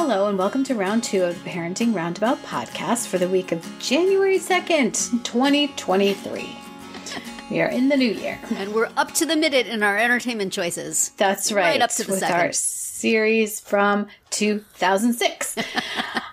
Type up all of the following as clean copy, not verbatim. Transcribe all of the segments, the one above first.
Hello and welcome to round 2 of the Parenting Roundabout podcast for the week of January 2nd, 2023. We are in the new year. And we're up to the minute in our entertainment choices. That's right. Right up to the with second. Our series from 2006.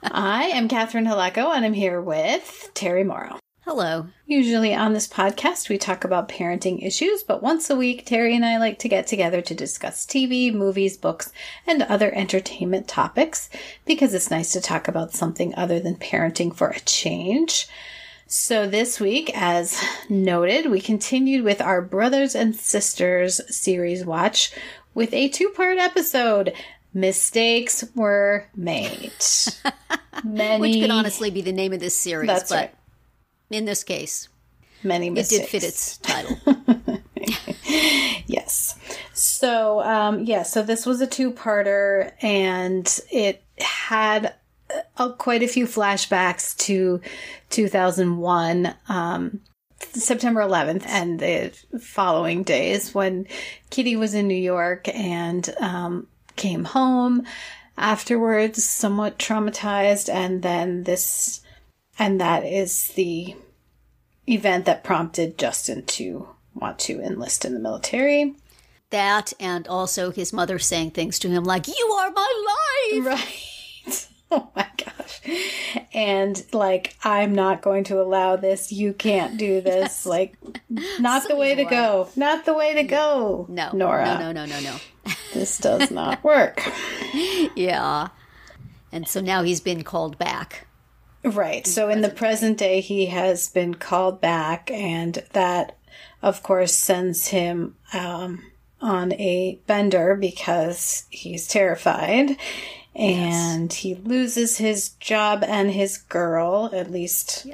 I am Catherine Haleko and I'm here with Terry Morrow. Hello. Usually on this podcast, we talk about parenting issues, but once a week, Terry and I like to get together to discuss TV, movies, books, and other entertainment topics because it's nice to talk about something other than parenting for a change. So this week, as noted, we continued with our Brothers and Sisters series watch with a 2-part episode. Mistakes were made. Which could honestly be the name of this series. That's but right. In this case, many mistakes. It did fit its title. Yes. So, so this was a 2-parter, and it had quite a few flashbacks to 2001, September 11th, and the following days when Kitty was in New York and came home afterwards, somewhat traumatized, and then this... And that is the event that prompted Justin to want to enlist in the military. That, and also his mother saying things to him like, "You are my life!" Right. Oh my gosh. And like, "I'm not going to allow this. You can't do this." Yes. Like, not so the way to go. Not the way to go. No. Nora. No. This does not work. Yeah. And so now he's been called back. Right. So in the present day, he has been called back, and that, of course, sends him on a bender because he's terrified, and he loses his job and his girl, at least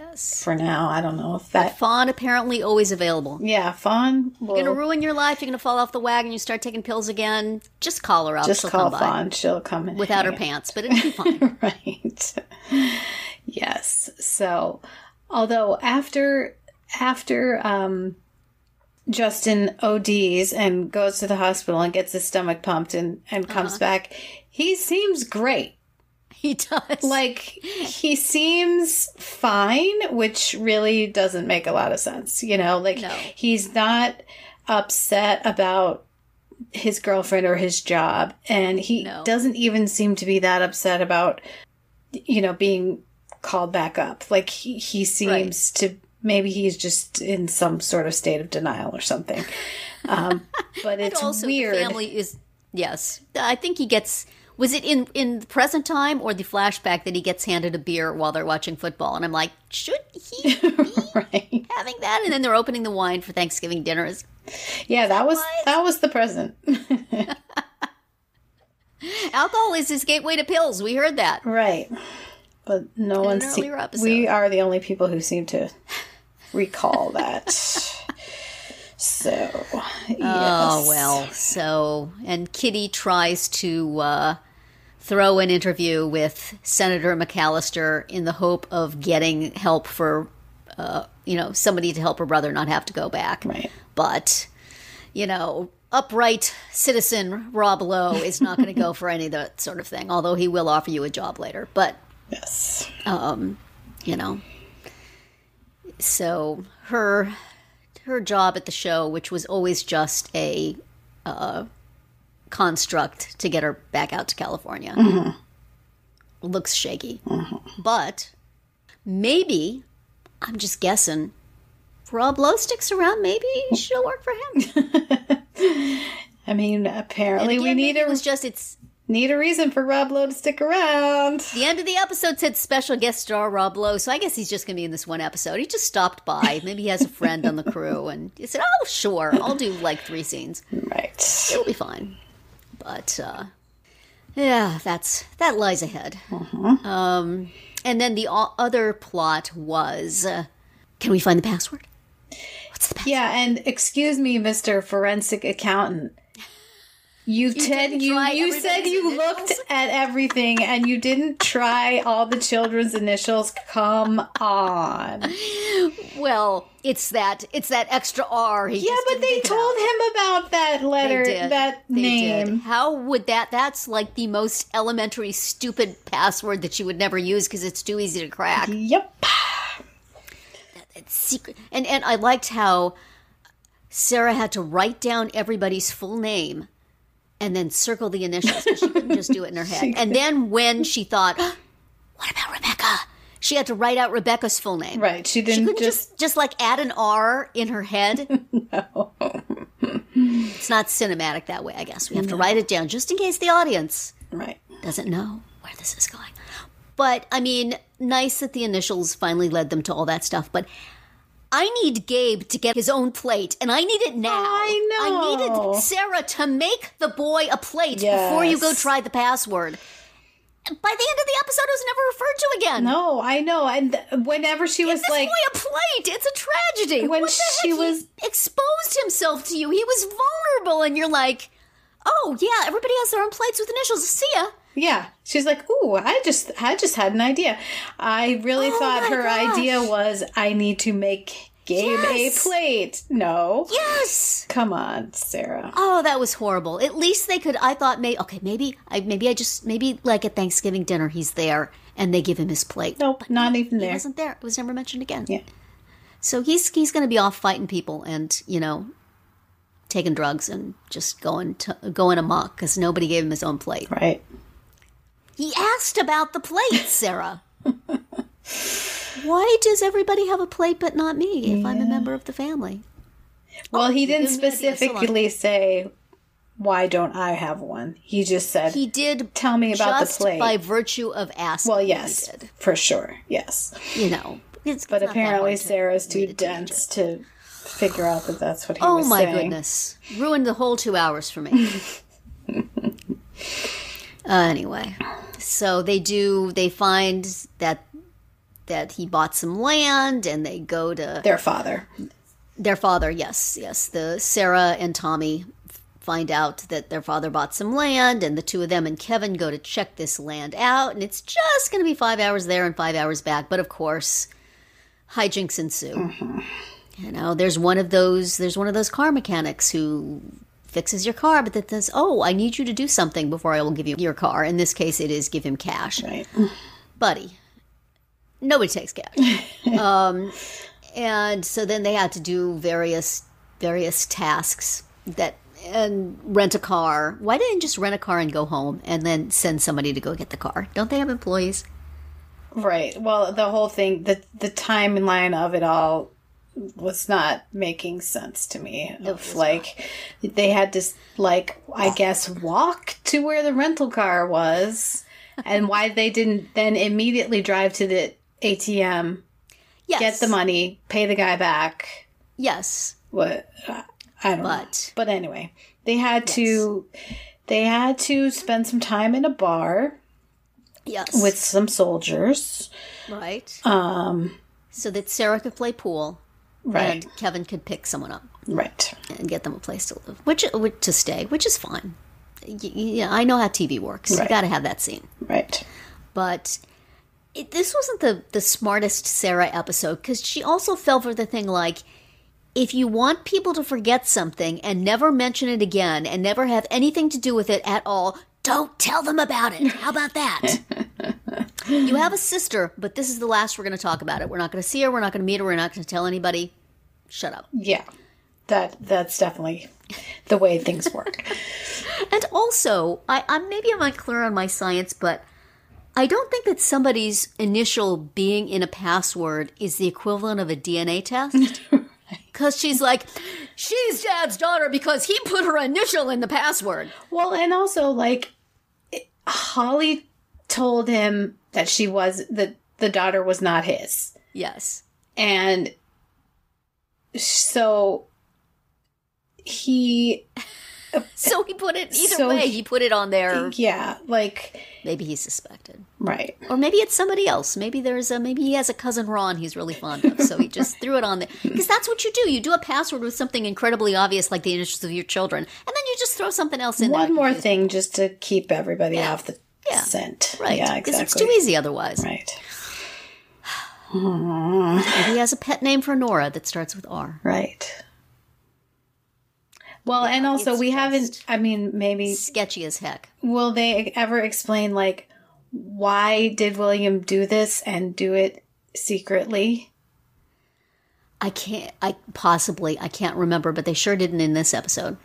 for now. I don't know if that... But Fawn apparently always available. Yeah, Fawn will... You're going to ruin your life, you're going to fall off the wagon, you start taking pills again, just call her up. Just call Fawn. She'll come in. Without her pants, but it'll be fine. Right. Yes. So, although after Justin ODs and goes to the hospital and gets his stomach pumped and comes back, he seems great. He does. Like, he seems fine, which really doesn't make a lot of sense. You know, like, he's not upset about his girlfriend or his job. And he doesn't even seem to be that upset about, being called back up. Like, he seems to, maybe he's just in some sort of state of denial or something. But it's also, weird. The family is, yes. I think he gets, was it in the present time or the flashback that he gets handed a beer while they're watching football? And I'm like, should he be having that? And then they're opening the wine for Thanksgiving dinner. Yeah, that was the present. Alcohol is his gateway to pills. We heard that. Right. But no one... We are the only people who seem to recall that. So, yes. Oh, well. So, and Kitty tries to throw an interview with Senator McAllister in the hope of getting help for, somebody to help her brother not have to go back. Right. But, upright citizen Rob Lowe is not going to go for any of that sort of thing, although he will offer you a job later. But... Yes. So her job at the show, which was always just a construct to get her back out to California, looks shaky. But maybe, I'm just guessing, if Rob Lowe sticks around, maybe she'll work for him. I mean, apparently again, we need need a reason for Rob Lowe to stick around. The end of the episode said special guest star Rob Lowe, so I guess he's just going to be in this one episode. He just stopped by. Maybe he has a friend on the crew, and he said, "Oh, sure, I'll do like 3 scenes. Right, it'll be fine." But that lies ahead. And then the other plot was, can we find the password? What's the password? Yeah, and excuse me, Mr. Forensic Accountant. You didn't said try you said everybody's you initials? looked at everything and you didn't try all the children's initials. Come on. Well, it's that extra R. He Yeah, just but didn't they think told about. him about that letter, They did. that They name. did. How would that's like the most elementary stupid password that you would never use because it's too easy to crack. Yep. It's secret. And I liked how Sarah had to write down everybody's full name and then circle the initials because she couldn't just do it in her head. And then when she thought, what about Rebecca? She had to write out Rebecca's full name. Right. She She didn't couldn't just like add an R in her head. No. It's not cinematic that way, I guess. We have to write it down just in case the audience Right. doesn't know where this is going. But, I mean, nice that the initials finally led them to all that stuff. But I need Gabe to get his own plate, and I need it now. I know. I needed Sarah to make the boy a plate before you go Yes. try the password. By the end of the episode, it was never referred to again. No, I know. And whenever she was This like, boy a plate. It's a tragedy. When What the she heck? was- He exposed himself to you. He was vulnerable, and you're like, oh, yeah, everybody has their own plates with initials. See ya. yeah, she's like, ooh, I just had an idea. I really Oh thought my her gosh. idea was I need to make Gabe Yes. a plate. No. Yes. Come on, Sarah. Oh, that was horrible. At least they could. I thought, maybe like at Thanksgiving dinner, he's there and they give him his plate. Nope, not even He there. wasn't there. It was never mentioned again. Yeah. So he's going to be off fighting people and taking drugs and just going amok because nobody gave him his own plate. Right. He asked about the plate, Sarah. Why does everybody have a plate but not me if I'm a member of the family? Well, he you didn't gave me an idea. So specifically say, why don't I have one? He just said, He did. Tell me about the just plate. by virtue of asking. well, he yes, did. for sure. Yes. It's But not that apparently hard to Sarah's too read a teenager. dense to figure out that that's what he Oh was my saying. goodness! Ruined the whole 2 hours for me. Anyway, so they find that he bought some land, and they go to Their father. their father. Yes. The Sarah and Tommy find out that their father bought some land, and the two of them and Kevin go to check this land out, and it's just going to be 5 hours there and 5 hours back. But of course, hijinks ensue. Mm-hmm. There's one of those car mechanics who fixes your car, but that says, "Oh, I need you to do something before I will give you your car." In this case, it is give him cash, Right. buddy. Nobody takes cash. And so then they had to do various tasks and rent a car. Why didn't they just rent a car and go home and then send somebody to go get the car? Don't they have employees? Right. Well, the whole thing, the timeline of it all was not making sense to me. Of like, they had to, like, I guess, walk to where the rental car was, and why they didn't then immediately drive to the ATM, Yes. get the money, pay the guy back. Yes. What? I don't know. But anyway, they had to spend some time in a bar Yes. with some soldiers. Right. So that Sarah could play pool. Right. And Kevin could pick someone up Right. and get them a place to live, to stay, which is fine. Yeah, I know how TV works. You Right. got to have that scene. Right. But this wasn't the smartest Sarah episode, because she also fell for the thing like, if you want people to forget something and never mention it again and never have anything to do with it at all, don't tell them about it. How about that? You have a sister, but this is the last we're going to talk about it. We're not going to see her. We're not going to meet her. We're not going to tell anybody. Shut up. Yeah. That's definitely the way things work. And also, I'm not clear on my science, but I don't think that somebody's initial being in a password is the equivalent of a DNA test. Because she's like, she's Dad's daughter because he put her initial in the password. Well, and also, like, Holly told him that the daughter was not his. Yes. And so he So he put it, either So way, he put it on there. Yeah, like, Maybe he's suspected. right. Or maybe it's somebody else. Maybe maybe he has a cousin Ron he's really fond of, so he just threw it on there. Because that's what you do. You do a password with something incredibly obvious, like the initials of your children, and then you just throw something else in there. One more thing just to keep everybody off the scent. Right. Yeah, Because exactly. it's too easy otherwise. Right. Maybe he has a pet name for Nora that starts with R. Right. Well, and also we haven't, I mean, maybe, Sketchy as heck. will they ever explain, like, why did William do this and do it secretly? I can't remember, but they sure didn't in this episode.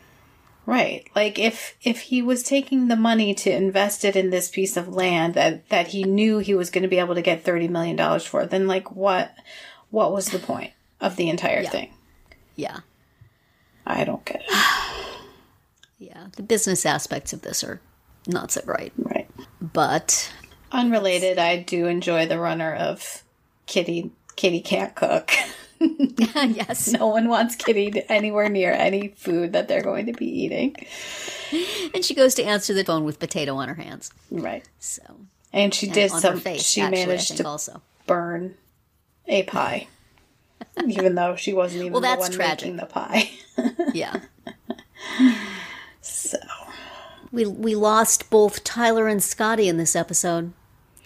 Right. Like, if he was taking the money to invest it in this piece of land that he knew he was going to be able to get $30 million for, then, like, what was the point of the entire thing? Yeah. I don't get it. Yeah. The business aspects of this are not so great. Right. But Unrelated, I do enjoy the runner of Kitty can't cook. yes. No one wants Kitty anywhere near any food that they're going to be eating. And she goes to answer the phone with potato on her hands. Right. So And she did on some, her face, she actually, managed I think to also. burn a pie. Even though she wasn't even the one tragic. making the pie. Yeah. So. We lost both Tyler and Scotty in this episode.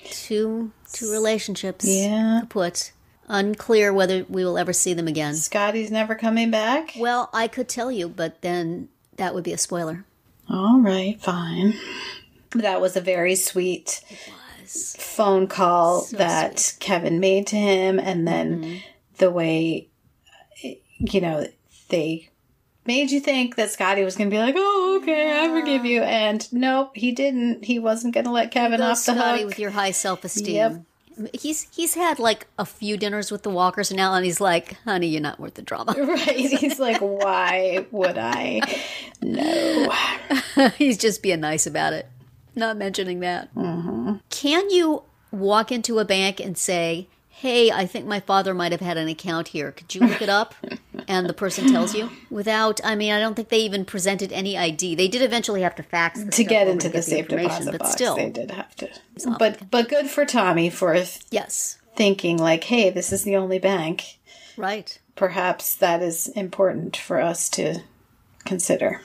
Two relationships. Yeah. Kaput. Unclear whether we will ever see them again. Scotty's never coming back? Well, I could tell you, but then that would be a spoiler. All right, fine. That was a very sweet phone call that sweet. Kevin made to him, and then the way, they made you think that Scotty was going to be like, oh, okay, I forgive you. And nope, he didn't. He wasn't going to let Kevin off the Scotty hook. with your high self-esteem. Yep. He's had like a few dinners with the Walkers now, and he's like, honey, you're not worth the drama. Right. He's like, why would I? No. He's just being nice about it. Not mentioning that. Mm-hmm. Can you walk into a bank and say, hey, I think my father might have had an account here. Could you look it up? And the person tells you I don't think they even presented any ID. They did eventually have to fax To get into the safe deposit box, still. they did have to. But good for Tommy for Yes. thinking like, hey, this is the only bank. Right. Perhaps that is important for us to consider.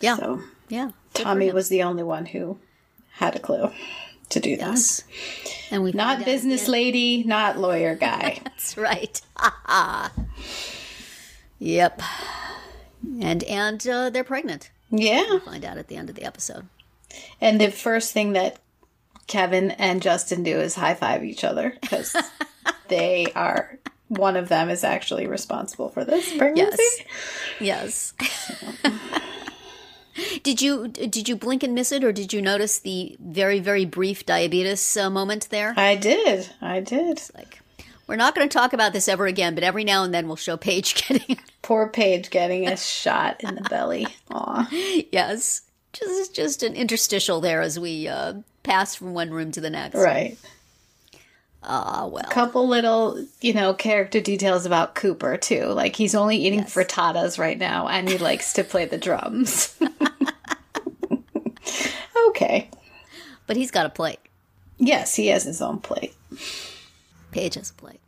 Yeah. So Yeah. Tommy was the only one who had a clue to do this. And we Not business lady, not lawyer guy. That's right. Yep. And they're pregnant. Yeah. We'll find out at the end of the episode. And the first thing that Kevin and Justin do is high five each other because one of them is actually responsible for this pregnancy. Yes. Did you blink and miss it, or did you notice the very, very brief diabetes moment there? I did. Like, we're not going to talk about this ever again, but every now and then we'll show Paige getting... Poor Paige getting a shot in the belly. Aw. Yes. Just an interstitial there as we pass from one room to the next. Right. Well. A couple little, character details about Cooper, too. Like, he's only eating frittatas right now, and he likes to play the drums. Okay. But he's got a plate. Yes, he has his own plate. Paige has a plate.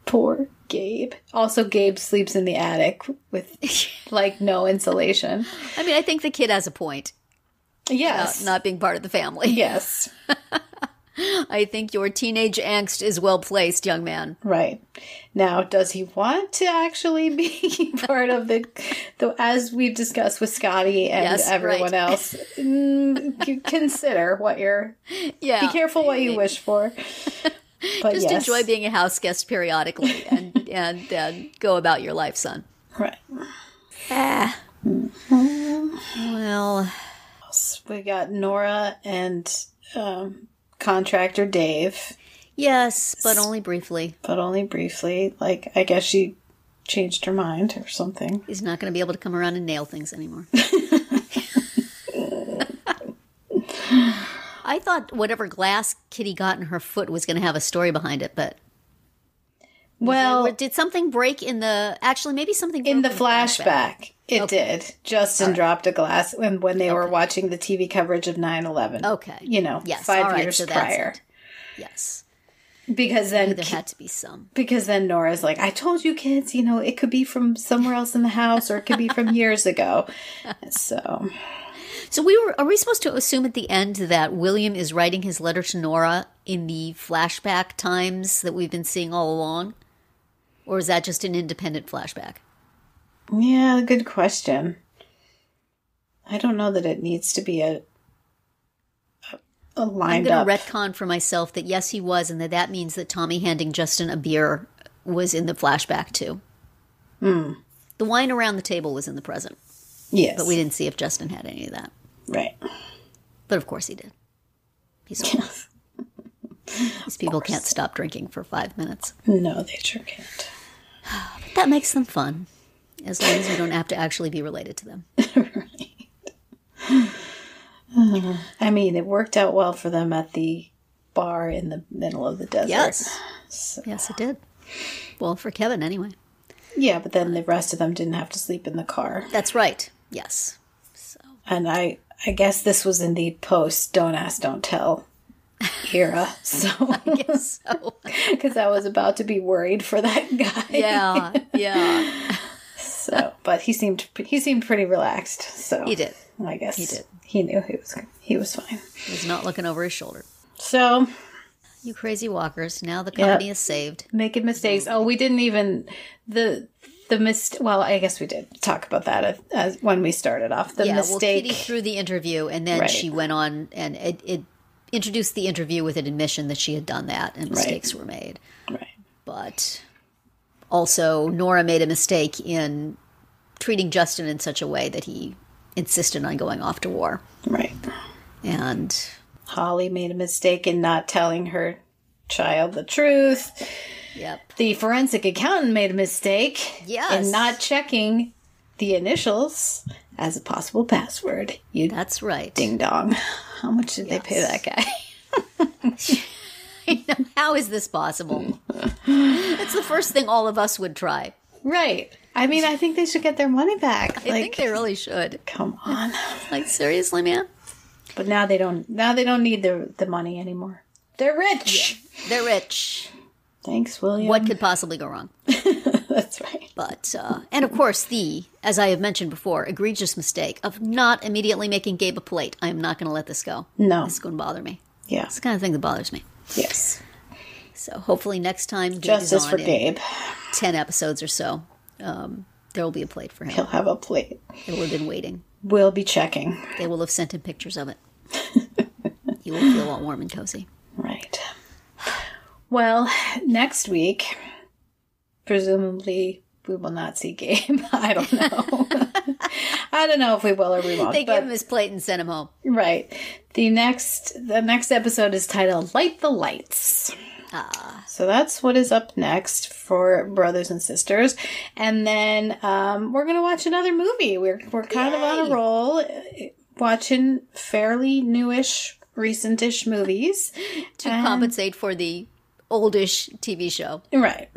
Poor Gabe. Also, Gabe sleeps in the attic with, no insulation. I mean, I think the kid has a point. Yes. Not being part of the family. Yes. I think your teenage angst is well placed, young man. Right. Now, does he want to actually be part of the as we've discussed with Scotty and everyone else, consider what you're... Yeah. Be careful what you wish for. But just enjoy being a house guest periodically and go about your life, son. Right. Well... We got Nora and... contractor Dave. Yes, but only briefly. Like, I guess she changed her mind or something. He's not going to be able to come around and nail things anymore. I thought whatever glass Kitty got in her foot was going to have a story behind it, but... Well... Did something break in the... Actually, maybe something broke in the flashback. It did. Justin dropped a glass when they were watching the TV coverage of 9/11. Okay. Yes, 5 years so prior. Yes. Because then there had to be some. Because then Nora's like, I told you kids, it could be from somewhere else in the house or it could be from years ago. So are we supposed to assume at the end that William is writing his letter to Nora in the flashback times that we've been seeing all along? Or is that just an independent flashback? Yeah, good question. I don't know that it needs to be a lined up. I'm going to retcon for myself that yes, he was, and that means that Tommy handing Justin a beer was in the flashback too. The wine around the table was in the present. Yes. But we didn't see if Justin had any of that. Right. But of course he did. He's old. These people can't stop drinking for 5 minutes. No, they sure can't. But that makes them fun, as long as we don't have to actually be related to them. Right. I mean, it worked out well for them at the bar in the middle of the desert. Yes. So. Yes, it did. Well, for Kevin, anyway. Yeah, but then the rest of them didn't have to sleep in the car. That's right. Yes. So. And I guess this was in the post Don't Ask, Don't Tell era. So I guess so. Because I was about to be worried for that guy. Yeah. So, but he seemed pretty relaxed. So he did. I guess he did. He knew he was fine. He was not looking over his shoulder. So, you crazy walkers! Now the company is saved. Making mistakes. Oh, we didn't even well, I guess we did talk about that as when we started off. The mistake. Well, Kitty threw the interview, and then she went on, and it introduced the interview with an admission that she had done that, and mistakes were made. Right. But also, Nora made a mistake in treating Justin in such a way that he insisted on going off to war. Right. And Holly made a mistake in not telling her child the truth. Yep. The forensic accountant made a mistake in not checking the initials as a possible password. That's right. Ding dong. How much did they pay that guy? I know. How is this possible? It's the first thing all of us would try. Right. I mean, I think they should get their money back. I think they really should. Come on. Like, seriously, man? But now they don't need the money anymore. They're rich. Yeah, they're rich. Thanks, William. What could possibly go wrong? That's right. But, and of course, as I have mentioned before, egregious mistake of not immediately making Gabe a plate. I am not going to let this go. No. This is going to bother me. Yeah. It's the kind of thing that bothers me. Yes. So hopefully next time Gabe Justice is on for Gabe. 10 episodes or so, there will be a plate for him. He'll have a plate. It will have been waiting. We'll be checking. They will have sent him pictures of it. He will feel all warm and cozy. Right. Well, next week, presumably, we will not see Gabe. I don't know. I don't know if we will or we won't. They gave him his plate and sent him home. Right. The next episode is titled Light the Lights. So that's what is up next for Brothers and Sisters. And then we're going to watch another movie. We're kind of on a roll, watching fairly newish, recentish movies. To compensate for the oldish TV show. Right.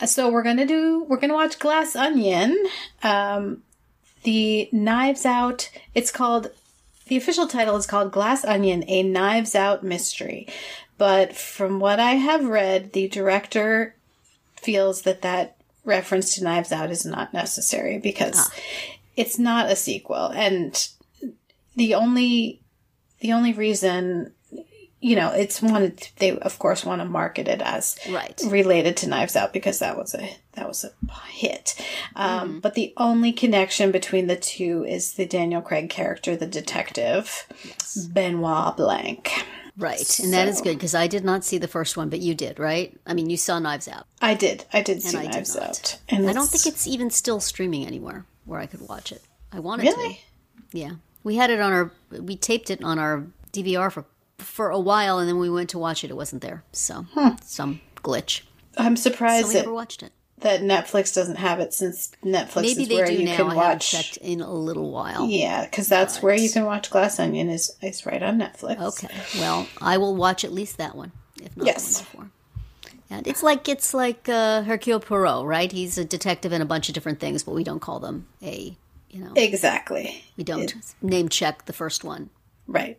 So we're going to watch Glass Onion. The Knives Out, the official title is called Glass Onion, A Knives Out Mystery. But from what I have read, the director feels that reference to Knives Out is not necessary because it's not a sequel. And the only reason, they of course want to market it as related to Knives Out because that was a hit. But the only connection between the two is the Daniel Craig character, the detective, Benoit Blanc. Right, and that is good because I did not see the first one, but you did, right? I mean, you saw Knives Out. I did see Knives Out. And I don't think it's even still streaming anywhere where I could watch it. I wanted to. Yeah. We had it we taped it on our DVR for a while, and then we went to watch it. It wasn't there. So, some glitch. I'm surprised so we never watched it. That Netflix doesn't have it since Netflix is where you can watch. I haven't checked in a little while. Yeah, because that's where you can watch Glass Onion is right on Netflix. Okay. Well, I will watch at least that one, if not the one before. And it's like Hercule Poirot, right? He's a detective in a bunch of different things, but we don't call them Exactly. We don't name check the first one. Right.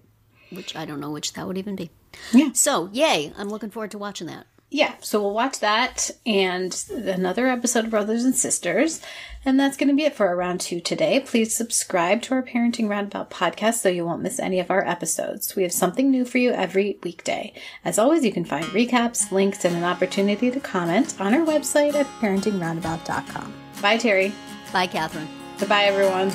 Which I don't know which that would even be. Yeah. So, yay. I'm looking forward to watching that. Yeah, so we'll watch that and another episode of Brothers and Sisters. And that's going to be it for our round 2 today. Please subscribe to our Parenting Roundabout podcast so you won't miss any of our episodes. We have something new for you every weekday. As always, you can find recaps, links, and an opportunity to comment on our website at parentingroundabout.com. Bye, Terry. Bye, Catherine. Goodbye, everyone.